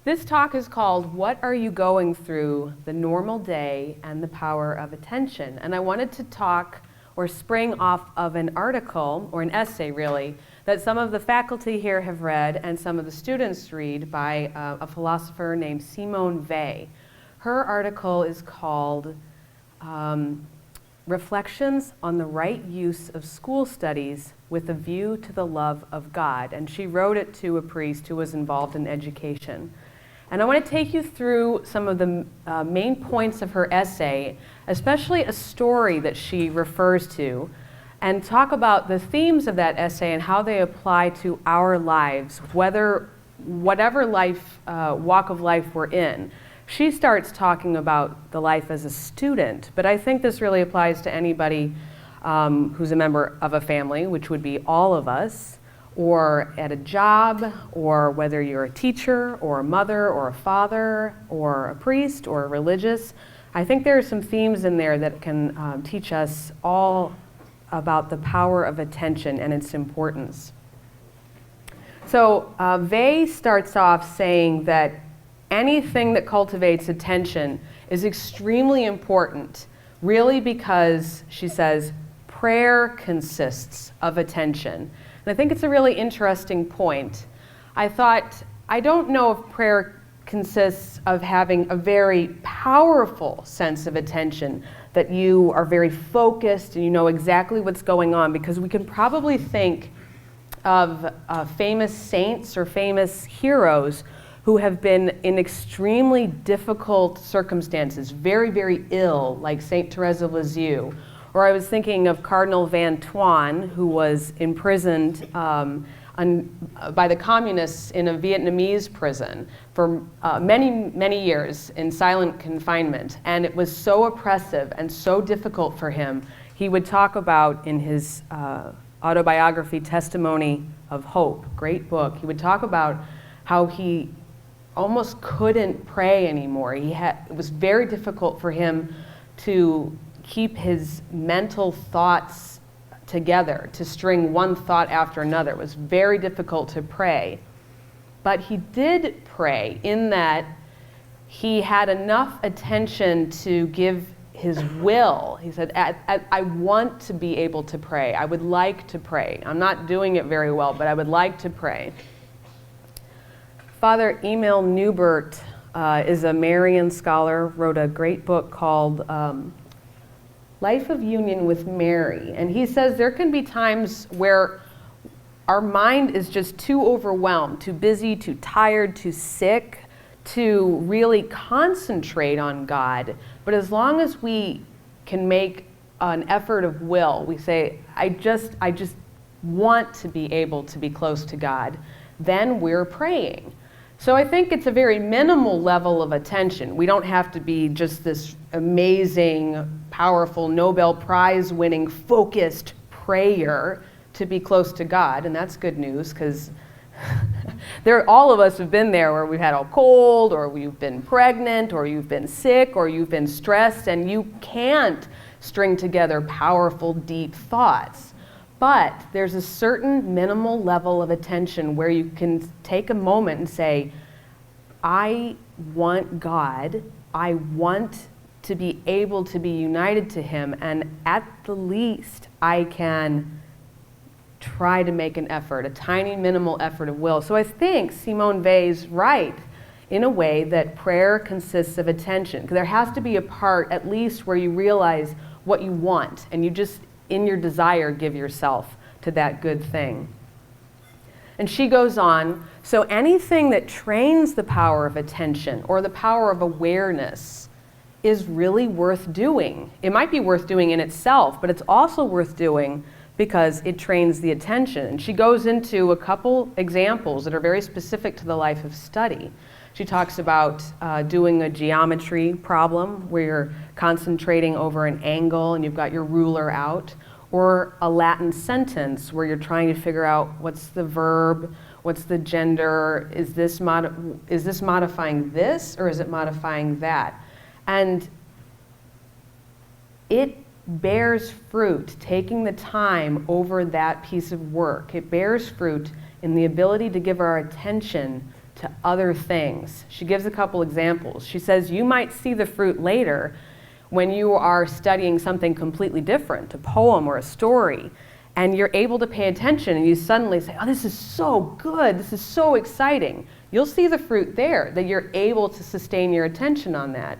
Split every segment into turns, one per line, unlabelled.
This talk is called, What Are You Going Through? The Normal Day and the Power of Attention. And I wanted to talk or spring off of an article, or an essay really, that some of the faculty here have read and some of the students read by a philosopher named Simone Weil. Her article is called Reflections on the Right Use of School Studies with a View to the Love of God. And she wrote it to a priest who was involved in education. And I want to take you through some of the main points of her essay, especially a story that she refers to, and talk about the themes of that essay and how they apply to our lives, whatever walk of life we're in. She starts talking about the life as a student, but I think this really applies to anybody who's a member of a family, which would be all of us, or at a job, or whether you're a teacher, or a mother, or a father, or a priest, or a religious. I think there are some themes in there that can teach us all about the power of attention and its importance. So Weil starts off saying that anything that cultivates attention is extremely important, really because, she says, prayer consists of attention. And I think it's a really interesting point. I thought, I don't know if prayer consists of having a very powerful sense of attention, that you are very focused and you know exactly what's going on, because we can probably think of famous saints or famous heroes who have been in extremely difficult circumstances, very, very ill, like Saint Teresa of Lisieux. Or I was thinking of Cardinal Van Tuan, who was imprisoned by the communists in a Vietnamese prison for many, many years in silent confinement. And it was so oppressive and so difficult for him. He would talk about in his autobiography, Testimony of Hope, great book, he would talk about how he almost couldn't pray anymore. It was very difficult for him to keep his mental thoughts together, to string one thought after another. It was very difficult to pray. But he did pray in that he had enough attention to give his will. He said, I want to be able to pray. I would like to pray. I'm not doing it very well, but I would like to pray. Father Emil Newbert is a Marian scholar, wrote a great book called Life of Union with Mary. And he says there can be times where our mind is just too overwhelmed, too busy, too tired, too sick to really concentrate on God. But as long as we can make an effort of will, we say, I just want to be able to be close to God, then we're praying. So I think it's a very minimal level of attention. We don't have to be just this amazing, powerful, Nobel Prize winning, focused prayer to be close to God. And that's good news, because all of us have been there where we've had a cold, or you've been pregnant, or you've been sick, or you've been stressed, and you can't string together powerful, deep thoughts. But there's a certain minimal level of attention where you can take a moment and say, I want God, I want to be able to be united to Him, and at the least I can try to make an effort, a tiny minimal effort of will. So I think Simone Weil's right in a way that prayer consists of attention. There has to be a part at least where you realize what you want, and you just in your desire, give yourself to that good thing. And she goes on, so anything that trains the power of attention or the power of awareness is really worth doing. It might be worth doing in itself, but it's also worth doing because it trains the attention. And she goes into a couple examples that are very specific to the life of study. She talks about doing a geometry problem where you're concentrating over an angle and you've got your ruler out, or a Latin sentence where you're trying to figure out what's the verb, what's the gender, is this modifying this, or is it modifying that? And it bears fruit, taking the time over that piece of work. It bears fruit in the ability to give our attention to other things. She gives a couple examples. She says, you might see the fruit later when you are studying something completely different, a poem or a story, and you're able to pay attention and you suddenly say, oh, this is so good, this is so exciting. You'll see the fruit there, that you're able to sustain your attention on that.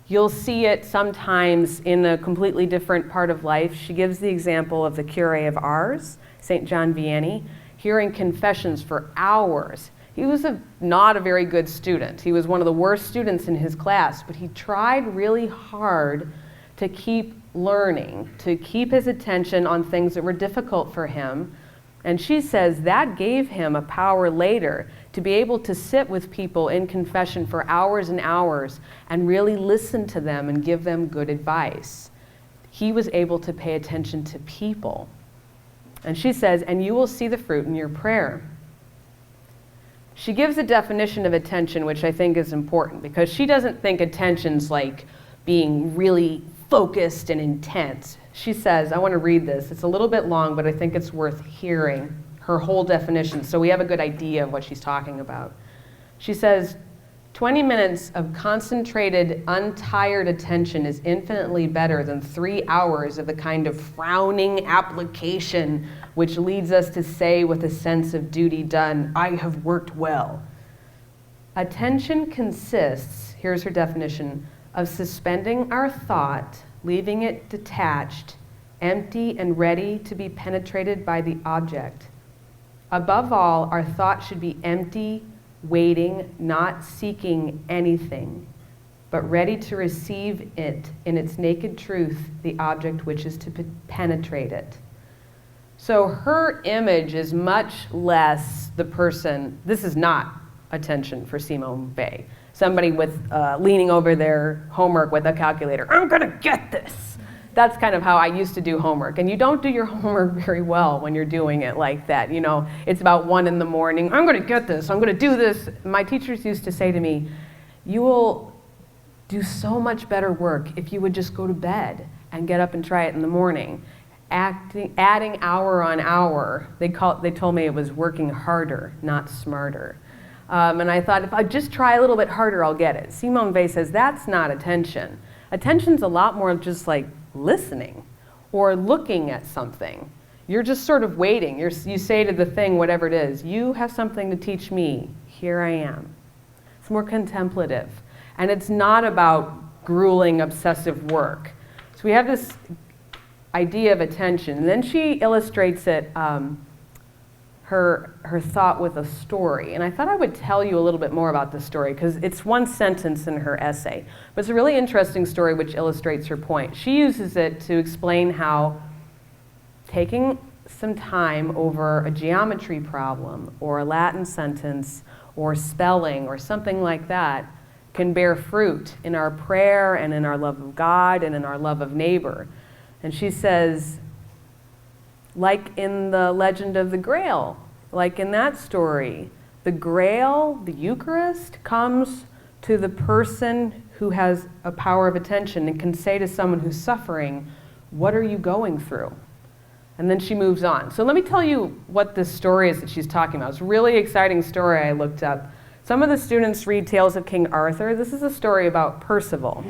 You'll see it sometimes in a completely different part of life. She gives the example of the curé of Ars, St. John Vianney, hearing confessions for hours. He was not a very good student. He was one of the worst students in his class, but he tried really hard to keep learning, to keep his attention on things that were difficult for him. And she says that gave him a power later to be able to sit with people in confession for hours and hours and really listen to them and give them good advice. He was able to pay attention to people. And she says, and you will see the fruit in your prayer. She gives a definition of attention, which I think is important, because she doesn't think attention's like being really focused and intense. She says, I want to read this. It's a little bit long, but I think it's worth hearing her whole definition so we have a good idea of what she's talking about. She says, 20 minutes of concentrated, untired attention is infinitely better than 3 hours of the kind of frowning application which leads us to say with a sense of duty done, I have worked well. Attention consists, here's her definition, of suspending our thought, leaving it detached, empty and ready to be penetrated by the object. Above all, our thought should be empty, waiting, not seeking anything, but ready to receive it in its naked truth, the object which is to penetrate it. So her image is much less the person. This is not attention for Simone Weil. Somebody with leaning over their homework with a calculator. I'm gonna get this. That's kind of how I used to do homework. And you don't do your homework very well when you're doing it like that. You know, it's about 1 in the morning. I'm gonna get this, I'm gonna do this. My teachers used to say to me, you will do so much better work if you would just go to bed and get up and try it in the morning. Adding hour on hour, they told me it was working harder, not smarter. And I thought, if I just try a little bit harder, I'll get it. Simone Weil says that's not attention. Attention's a lot more just like listening or looking at something. You're just sort of waiting. You say to the thing, whatever it is, you have something to teach me. Here I am. It's more contemplative. And it's not about grueling, obsessive work. So we have this idea of attention. And then she illustrates it, her thought with a story. And I thought I would tell you a little bit more about this story because it's one sentence in her essay. But it's a really interesting story which illustrates her point. She uses it to explain how taking some time over a geometry problem or a Latin sentence or spelling or something like that can bear fruit in our prayer and in our love of God and in our love of neighbor. And she says, like in the legend of the Grail, like in that story, the Grail, the Eucharist, comes to the person who has a power of attention and can say to someone who's suffering, what are you going through? And then she moves on. So let me tell you what this story is that she's talking about. It's a really exciting story I looked up. Some of the students read Tales of King Arthur. This is a story about Parzival.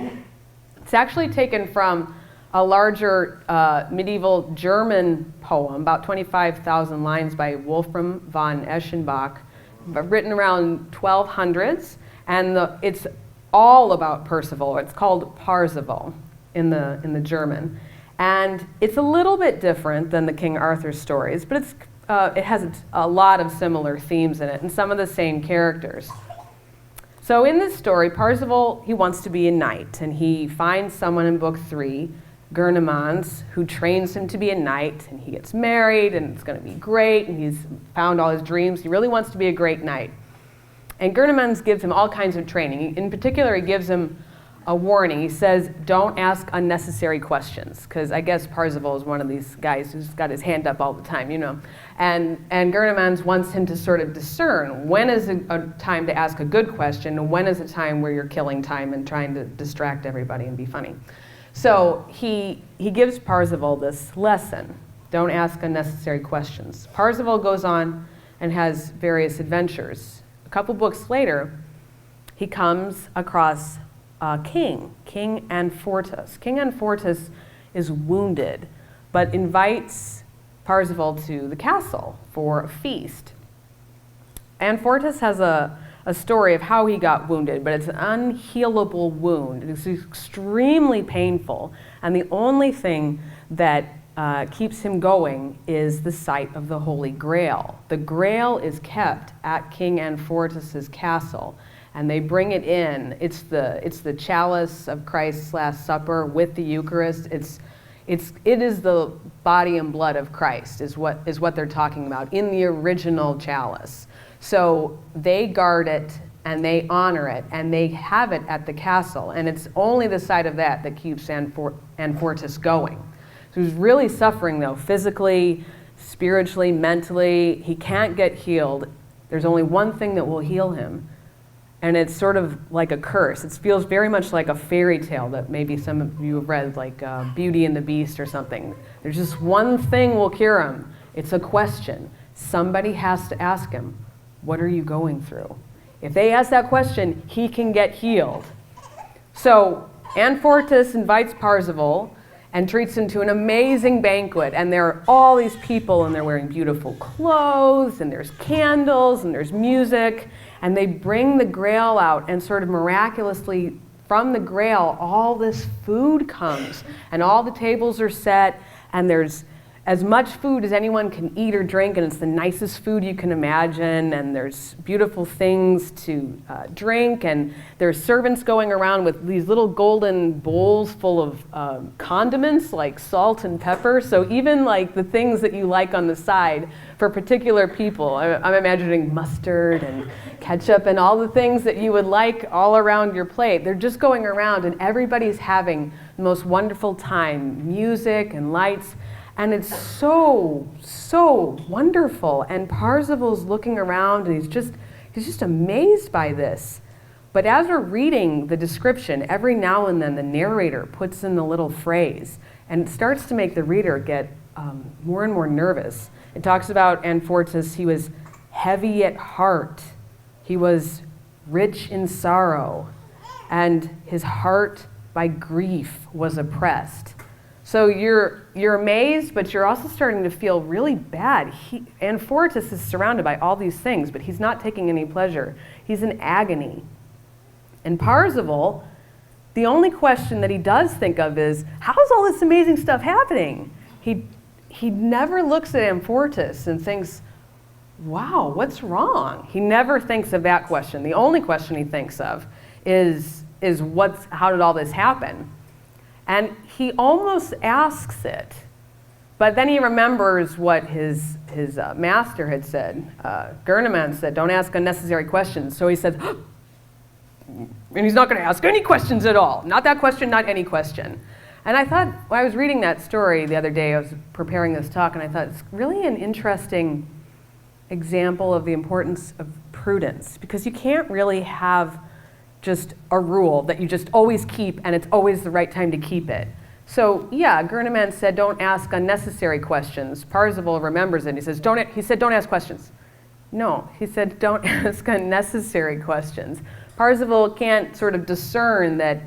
It's actually taken from a larger medieval German poem, about 25,000 lines by Wolfram von Eschenbach, written around 1200s, and it's all about Parzival. It's called Parzival in the German. And it's a little bit different than the King Arthur stories, but it has a lot of similar themes in it and some of the same characters. So in this story, Parzival, he wants to be a knight, and he finds someone in book 3, Gurnemanz, who trains him to be a knight, and he gets married, and it's going to be great, and he's found all his dreams. He really wants to be a great knight. And Gurnemanz gives him all kinds of training. In particular, he gives him a warning. He says, don't ask unnecessary questions, because I guess Parzival is one of these guys who's got his hand up all the time, you know. And Gurnemanz wants him to sort of discern when is a time to ask a good question, and when is a time where you're killing time and trying to distract everybody and be funny. So he gives Parzival this lesson. Don't ask unnecessary questions. Parzival goes on and has various adventures. A couple books later, he comes across King Anfortas. King Anfortas is wounded, but invites Parzival to the castle for a feast. Anfortas has a story of how he got wounded, but it's an unhealable wound. It's extremely painful, and the only thing that keeps him going is the sight of the Holy Grail. The Grail is kept at King Anfortas's castle, and they bring it in. It's the chalice of Christ's Last Supper with the Eucharist. It is the body and blood of Christ, is what they're talking about in the original chalice. So they guard it and they honor it and they have it at the castle, and it's only the sight of that keeps Anfortas going. So he's really suffering though, physically, spiritually, mentally. He can't get healed. There's only one thing that will heal him, and it's sort of like a curse. It feels very much like a fairy tale that maybe some of you have read, like Beauty and the Beast or something. There's just one thing will cure him. It's a question. Somebody has to ask him, what are you going through? If they ask that question, he can get healed. So Anfortas invites Parzival and treats him to an amazing banquet. And there are all these people, and they're wearing beautiful clothes, and there's candles, and there's music. And they bring the Grail out, and sort of miraculously, from the Grail, all this food comes. And all the tables are set, and there's as much food as anyone can eat or drink, and it's the nicest food you can imagine, and there's beautiful things to drink, and there's servants going around with these little golden bowls full of condiments like salt and pepper. So even like the things that you like on the side for particular people, I'm imagining mustard and ketchup and all the things that you would like all around your plate. They're just going around, and everybody's having the most wonderful time, music and lights. And it's so, so wonderful. And Parzival's looking around, and he's just amazed by this. But as we're reading the description, every now and then the narrator puts in the little phrase, and it starts to make the reader get more and more nervous. It talks about Anfortas. He was heavy at heart. He was rich in sorrow, and his heart by grief was oppressed. So you're amazed, but you're also starting to feel really bad. Anfortas is surrounded by all these things, but he's not taking any pleasure. He's in agony. And Parzival, the only question that he does think of is, how's all this amazing stuff happening? He never looks at Anfortas and thinks, wow, what's wrong? He never thinks of that question. The only question he thinks of is how did all this happen? And he almost asks it, but then he remembers what his master had said. Gurnemann said, don't ask unnecessary questions. So he says, and he's not going to ask any questions at all. Not that question, not any question. And I thought, when I was reading that story the other day, I was preparing this talk, and I thought it's really an interesting example of the importance of prudence, because you can't really have just a rule that you just always keep, and it's always the right time to keep it. So yeah, Gurnemann said, don't ask unnecessary questions. Parzival remembers it. He says, don't ask questions. No, he said, don't ask unnecessary questions. Parzival can't sort of discern that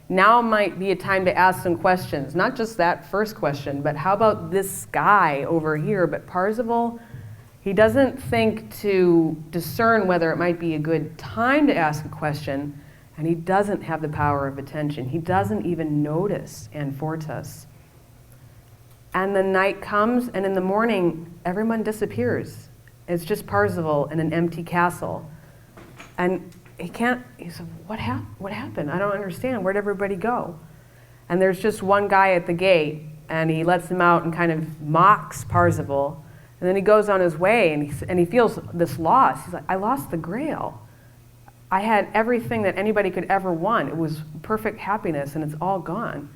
now might be a time to ask some questions. Not just that first question, but how about this guy over here? But Parzival, he doesn't think to discern whether it might be a good time to ask a question, and he doesn't have the power of attention. He doesn't even notice Anfortas. And the night comes, and in the morning, everyone disappears. It's just Parzival in an empty castle. And he said, what happened? I don't understand. Where'd everybody go? And there's just one guy at the gate, and he lets him out and kind of mocks Parzival. And then he goes on his way, and he feels this loss. He's like, I lost the Grail. I had everything that anybody could ever want. It was perfect happiness, and it's all gone.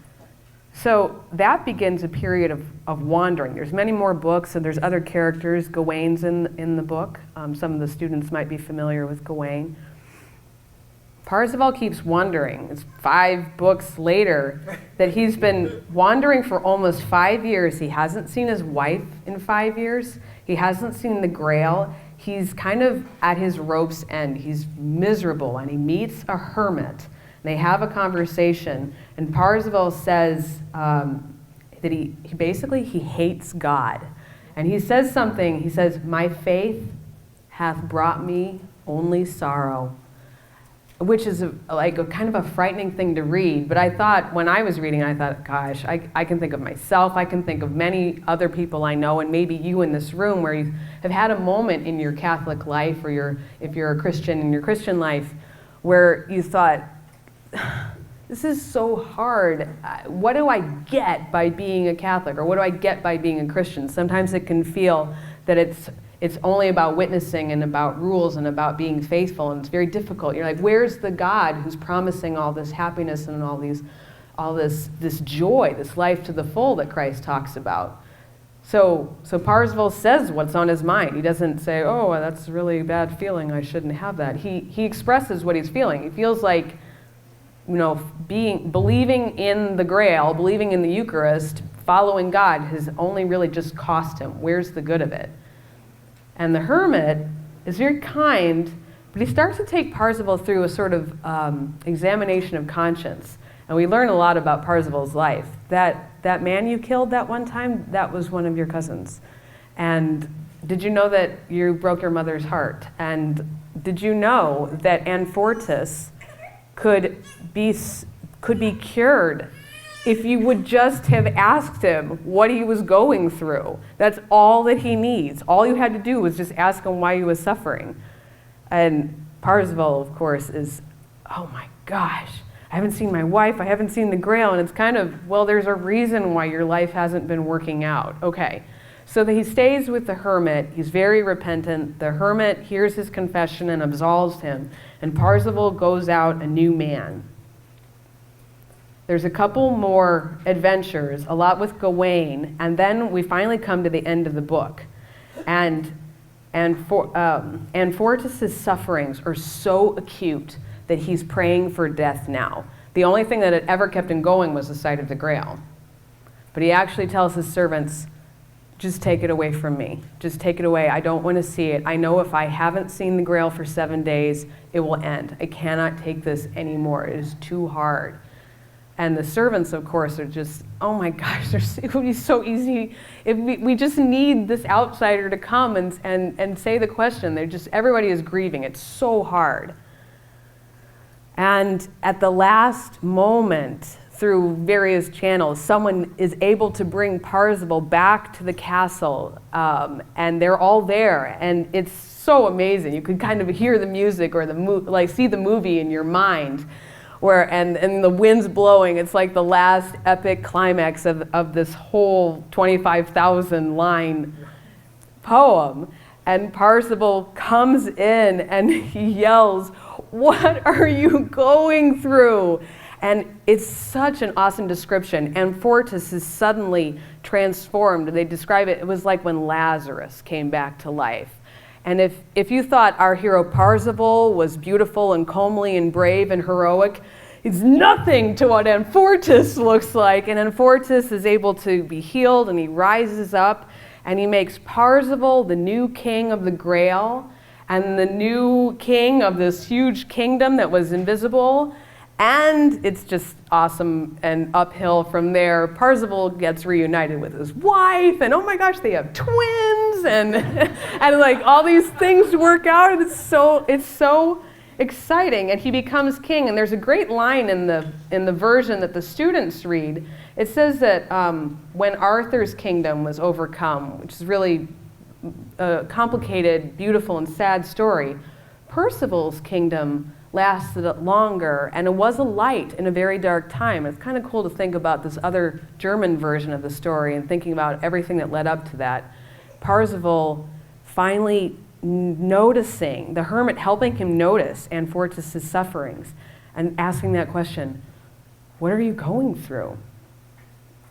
So that begins a period of wandering. There's many more books, and there's other characters. Gawain's in the book. Some of the students might be familiar with Gawain. Parzival keeps wandering. It's 5 books later that he's been wandering for almost 5 years. He hasn't seen his wife in 5 years. He hasn't seen the Grail. he's kind of at his rope's end. He's miserable, and he meets a hermit. They have a conversation, and Parzival says that he basically hates God. And he says something, he says, "My faith hath brought me only sorrow," which is like a kind of a frightening thing to read. But I thought, when I was reading, I thought, gosh, I can think of myself, I can think of many other people I know, and maybe you in this room, where you have had a moment in your Catholic life, or if you're a Christian in your Christian life, where you thought, this is so hard. What do I get by being a Catholic? Or what do I get by being a Christian? Sometimes it can feel that it's only about witnessing and about rules and about being faithful, and it's very difficult. You're like, where's the God who's promising all this happiness and all this joy, this life to the full that Christ talks about? So Parzival says what's on his mind. He doesn't say, oh, that's a really bad feeling, I shouldn't have that. He expresses what he's feeling. He feels like, believing in the Grail, believing in the Eucharist, following God has only really just cost him. Where's the good of it? And the hermit is very kind, but he starts to take Parzival through a sort of examination of conscience. And we learn a lot about Parzival's life. That man you killed that one time, that was one of your cousins. And did you know that you broke your mother's heart? And did you know that Anfortis could be cured if you would just have asked him what he was going through? That's all that he needs. All you had to do was just ask him why he was suffering. And Parzival, of course, is, oh my gosh, I haven't seen my wife, I haven't seen the Grail, and it's kind of, well, there's a reason why your life hasn't been working out. Okay, so that he stays with the hermit. He's very repentant. The hermit hears his confession and absolves him, and Parzival goes out a new man. There's a couple more adventures, a lot with Gwen, and then we finally come to the end of the book. And Fortis's sufferings are so acute that he's praying for death now. The only thing that had ever kept him going was the sight of the Grail. But he actually tells his servants, just take it away from me. Just take it away. I don't want to see it. I know if I haven't seen the Grail for 7 days, it will end. I cannot take this anymore. It is too hard. And the servants, of course, are just, oh my gosh, it would be so easy if we just need this outsider to come and say the question. Everybody is grieving. It's so hard. And at the last moment, through various channels, someone is able to bring Parzival back to the castle, and they're all there, and it's so amazing. You could kind of hear the music or see the movie in your mind, and the wind's blowing. It's like the last epic climax of this whole 25,000 line poem. And Parzival comes in and he yells, "What are you going through?" And it's such an awesome description. And Fortis is suddenly transformed. They describe it was like when Lazarus came back to life. And if you thought our hero Parzival was beautiful and comely and brave and heroic, it's nothing to what Anfortis looks like. And Anfortis is able to be healed, and he rises up, and he makes Parzival the new king of the Grail, and the new king of this huge kingdom that was invisible. And it's just awesome and uphill from there. Parzival gets reunited with his wife, and oh my gosh, they have twins, and and like all these things work out, and it's so exciting. And he becomes king. And there's a great line in the version that the students read. It says that when Arthur's kingdom was overcome, which is really a complicated, beautiful, and sad story, Percival's kingdom lasted longer, and it was a light in a very dark time. It's kind of cool to think about this other German version of the story and thinking about everything that led up to that. Parzival finally noticing, the hermit helping him notice Anfortis' sufferings and asking that question, what are you going through?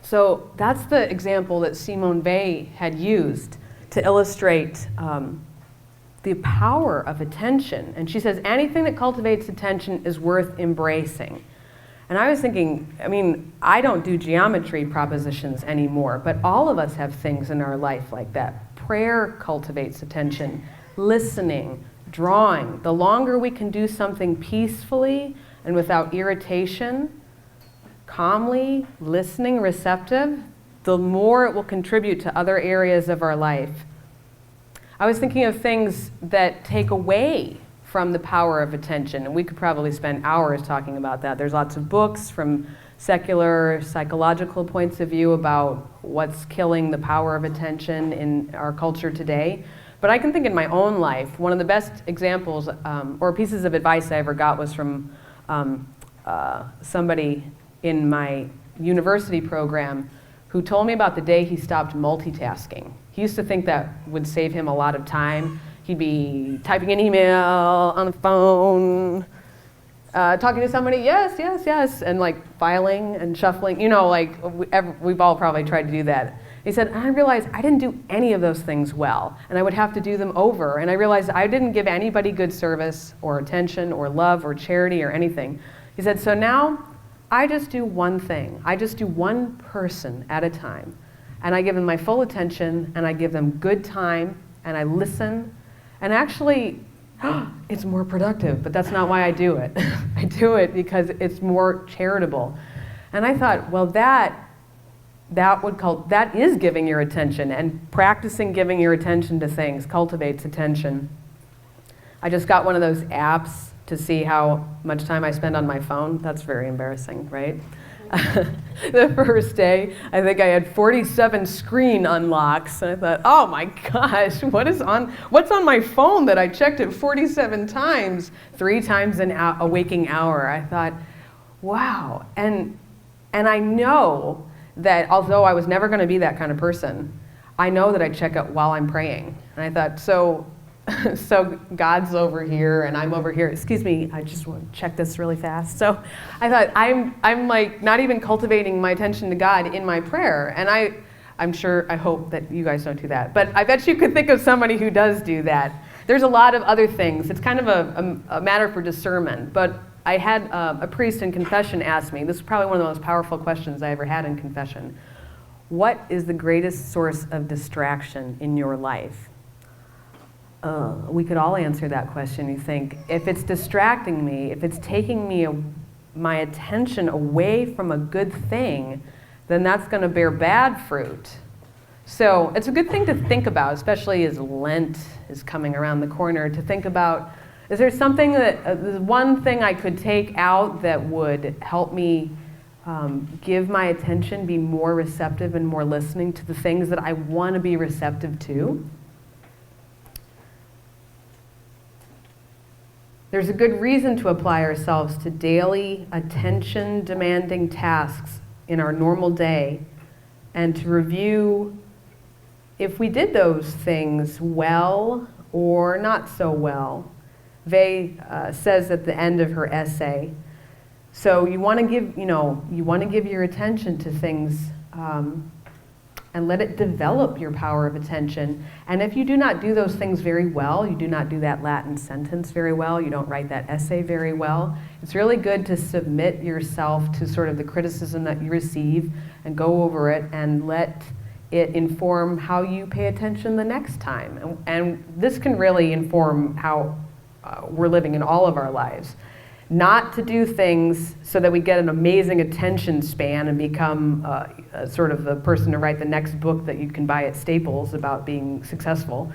So that's the example that Simone Weil had used to illustrate the power of attention. And she says, anything that cultivates attention is worth embracing. And I was thinking, I don't do geometry propositions anymore, but all of us have things in our life like that. Prayer cultivates attention. listening, drawing. The longer we can do something peacefully and without irritation, calmly, listening, receptive, the more it will contribute to other areas of our life. I was thinking of things that take away from the power of attention, and we could probably spend hours talking about that. There's lots of books from secular psychological points of view about what's killing the power of attention in our culture today. But I can think in my own life, one of the best examples or pieces of advice I ever got was from somebody in my university program who told me about the day he stopped multitasking. He used to think that would save him a lot of time. He'd be typing an email on the phone, talking to somebody, yes, and like filing and shuffling, like we've all probably tried to do that. He said, I realized I didn't do any of those things well, and I would have to do them over, and I realized I didn't give anybody good service or attention or love or charity or anything. He said, so now I just do one thing. I just do one person at a time, and I give them my full attention, and I give them good time, and I listen, and actually, it's more productive, but that's not why I do it. I do it because it's more charitable. And I thought, well, that is giving your attention, and practicing giving your attention to things cultivates attention. I just got one of those apps to see how much time I spend on my phone. That's very embarrassing, right? The first day, I think I had 47 screen unlocks, and I thought, oh my gosh, what's on my phone that I checked it 47 times, 3 times a waking hour? I thought, wow, and I know that although I was never going to be that kind of person, I know that I check it while I'm praying. And I thought, so God's over here and I'm over here. Excuse me, I just want to check this really fast. So I thought I'm like not even cultivating my attention to God in my prayer. And I hope that you guys don't do that. But I bet you could think of somebody who does do that. There's a lot of other things. It's kind of a matter for discernment. But I had a priest in confession ask me, this is probably one of the most powerful questions I ever had in confession. What is the greatest source of distraction in your life? We could all answer that question. You think, if it's distracting me, if it's taking me my attention away from a good thing, then that's going to bear bad fruit. So it's a good thing to think about, especially as Lent is coming around the corner, to think about, is there something one thing I could take out that would help me give my attention, be more receptive and more listening to the things that I want to be receptive to? There's a good reason to apply ourselves to daily attention-demanding tasks in our normal day and to review if we did those things well or not so well. Vey says at the end of her essay, so you want to give your attention to things and let it develop your power of attention. And if you do not do those things very well, you do not do that Latin sentence very well, you don't write that essay very well, it's really good to submit yourself to sort of the criticism that you receive and go over it and let it inform how you pay attention the next time. And this can really inform how we're living in all of our lives. Not to do things so that we get an amazing attention span and become sort of the person to write the next book that you can buy at Staples about being successful.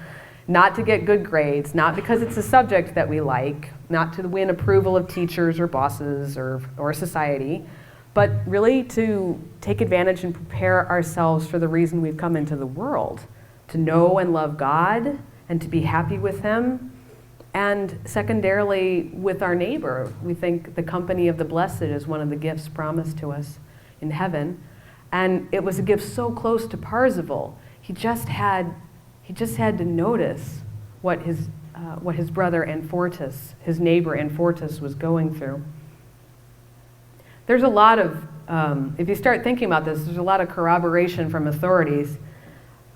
Not to get good grades, not because it's a subject that we like, not to win approval of teachers or bosses or society, but really to take advantage and prepare ourselves for the reason we've come into the world, to know and love God and to be happy with Him. And secondarily, with our neighbor, we think the company of the blessed is one of the gifts promised to us in heaven. And it was a gift so close to Parzival. He just had to notice what his brother Anfortas, his neighbor Anfortas, was going through. There's a lot of, if you start thinking about this, there's a lot of corroboration from authorities.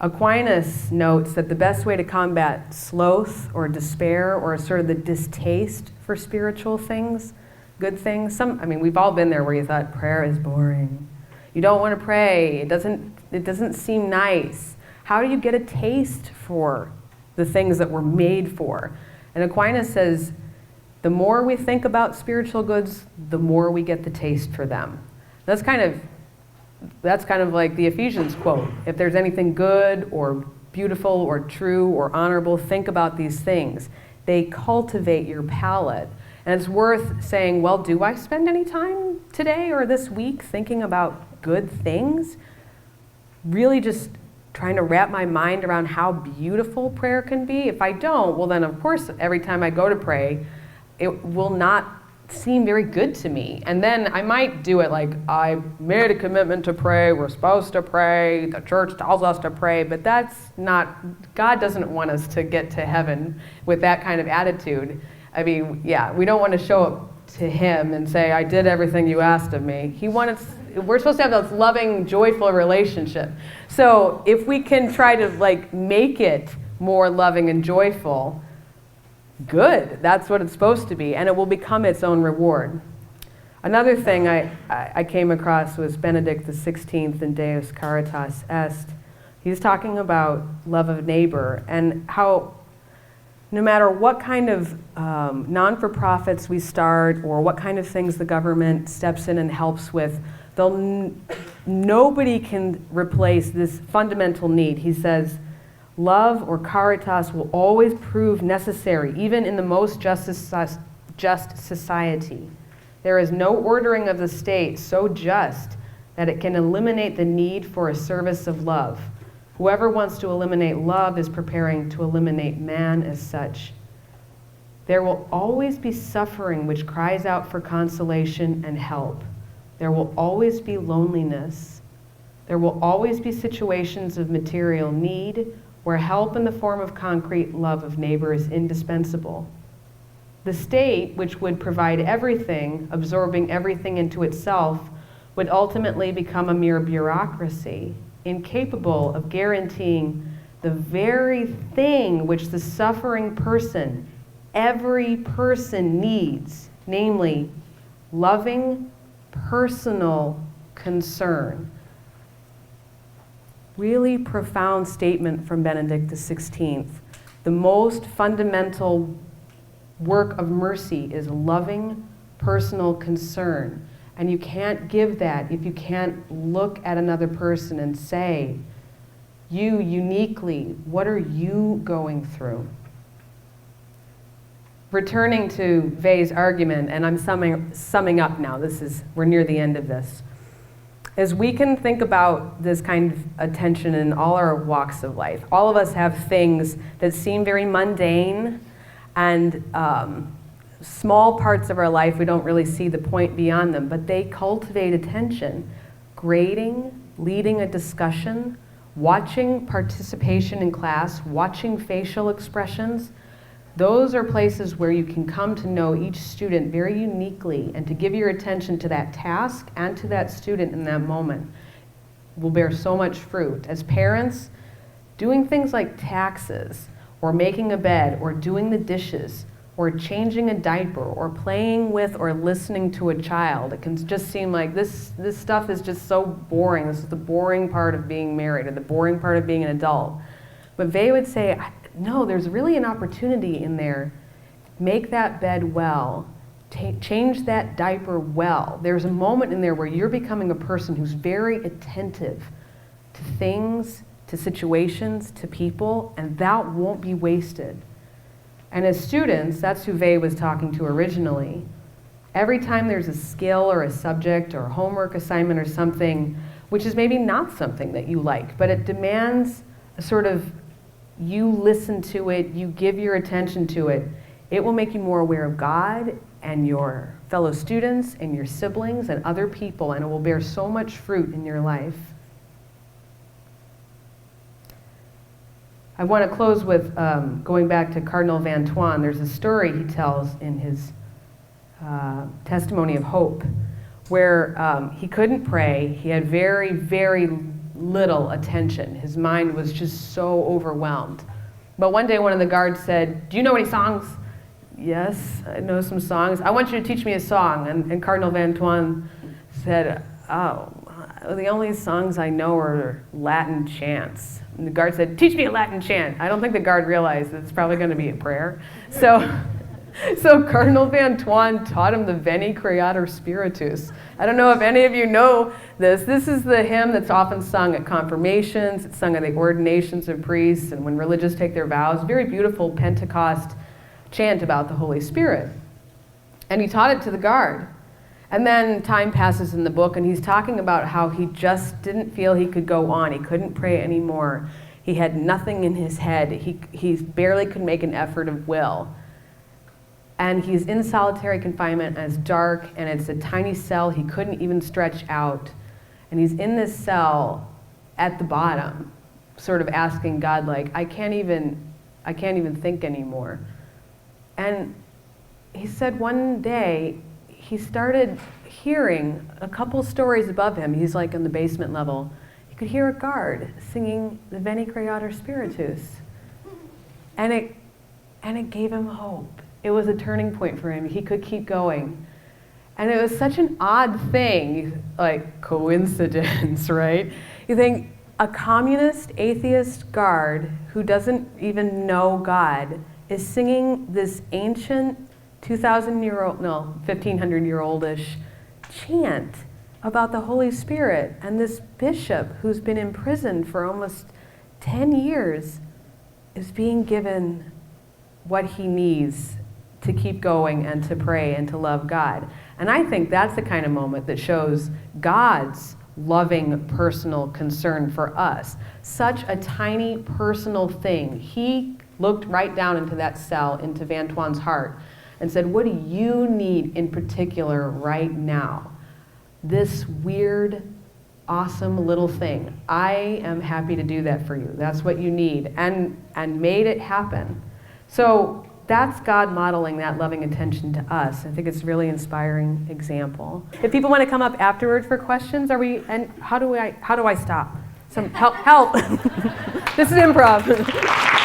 Aquinas notes that the best way to combat sloth or despair or sort of the distaste for spiritual things, good things, we've all been there where you thought prayer is boring. You don't want to pray. It doesn't seem nice. How do you get a taste for the things that we're made for. And Aquinas says, the more we think about spiritual goods, the more we get the taste for them. That's kind of like the Ephesians quote. If there's anything good or beautiful or true or honorable, think about these things. They cultivate your palate. And it's worth saying, well, do I spend any time today or this week thinking about good things? Really just trying to wrap my mind around how beautiful prayer can be? If I don't, well then of course every time I go to pray, it will not seem very good to me. And then I might do it like, I made a commitment to pray, we're supposed to pray, the church tells us to pray, but that's not, God doesn't want us to get to heaven with that kind of attitude. I mean, yeah, we don't want to show up to him and say, I did everything you asked of me. We're supposed to have this loving, joyful relationship. So if we can try to like make it more loving and joyful, good, that's what it's supposed to be, and it will become its own reward. Another thing I came across was Benedict XVI in Deus Caritas Est. He's talking about love of neighbor and how no matter what kind of non-for-profits we start or what kind of things the government steps in and helps with, nobody can replace this fundamental need. He says, love or caritas will always prove necessary, even in the most just society. There is no ordering of the state so just that it can eliminate the need for a service of love. Whoever wants to eliminate love is preparing to eliminate man as such. There will always be suffering which cries out for consolation and help. There will always be loneliness. There will always be situations of material need where help in the form of concrete love of neighbor is indispensable. The state, which would provide everything, absorbing everything into itself, would ultimately become a mere bureaucracy, incapable of guaranteeing the very thing which the suffering person, every person needs, namely loving, personal concern. Really profound statement from Benedict XVI. The most fundamental work of mercy is loving, personal concern. And you can't give that if you can't look at another person and say, you uniquely, what are you going through? Returning to Vey's argument, and I'm summing up now, we're near the end of this, is we can think about this kind of attention in all our walks of life. All of us have things that seem very mundane and small parts of our life, we don't really see the point beyond them, but they cultivate attention. Grading, leading a discussion, watching participation in class, watching facial expressions, those are places where you can come to know each student very uniquely and to give your attention to that task and to that student in that moment will bear so much fruit. As parents, doing things like taxes or making a bed or doing the dishes or changing a diaper, or playing with or listening to a child. It can just seem like this stuff is just so boring. This is the boring part of being married, or the boring part of being an adult. But Vey would say, no, there's really an opportunity in there. Make that bed well. Change that diaper well. There's a moment in there where you're becoming a person who's very attentive to things, to situations, to people, and that won't be wasted. And as students, that's who Vey was talking to originally. Every time there's a skill or a subject or a homework assignment or something, which is maybe not something that you like, but it demands a sort of, you listen to it, you give your attention to it, it will make you more aware of God and your fellow students and your siblings and other people, and it will bear so much fruit in your life. I want to close with going back to Cardinal Van Tuan. There's a story he tells in his testimony of hope where he couldn't pray. He had very, very little attention. His mind was just so overwhelmed. But one day one of the guards said, "Do you know any songs?" "Yes, I know some songs." "I want you to teach me a song." And Cardinal Van Tuan said, "Oh, the only songs I know are Latin chants. And the guard said, teach me a Latin chant. I don't think the guard realized that it's probably going to be a prayer. So Cardinal Van Tuan taught him the Veni Creator Spiritus. I don't know if any of you know this. This is the hymn that's often sung at confirmations. It's sung at the ordinations of priests and when religious take their vows. Very beautiful Pentecost chant about the Holy Spirit. And he taught it to the guard. And then time passes in the book, and he's talking about how he just didn't feel he could go on. He couldn't pray anymore. He had nothing in his head. He barely could make an effort of will. And he's in solitary confinement, and it's dark, and it's a tiny cell he couldn't even stretch out. And he's in this cell at the bottom, sort of asking God, like, I can't even think anymore. And he said one day, he started hearing a couple stories above him. He's like in the basement level. He could hear a guard singing the Veni Creator Spiritus. And it gave him hope. It was a turning point for him. He could keep going. And it was such an odd thing, like coincidence, right? You think a communist, atheist guard who doesn't even know God is singing this ancient 1500-year-oldish chant about the Holy Spirit, and this bishop who's been imprisoned for almost 10 years is being given what he needs to keep going and to pray and to love God. And I think that's the kind of moment that shows God's loving personal concern for us. Such a tiny personal thing. He looked right down into that cell, into Van Tuan's heart, and said, what do you need in particular right now? This weird, awesome little thing. I am happy to do that for you. That's what you need. And made it happen. So that's God modeling that loving attention to us. I think it's a really inspiring example. If people want to come up afterward for questions, how do I stop? Some help. This is improv.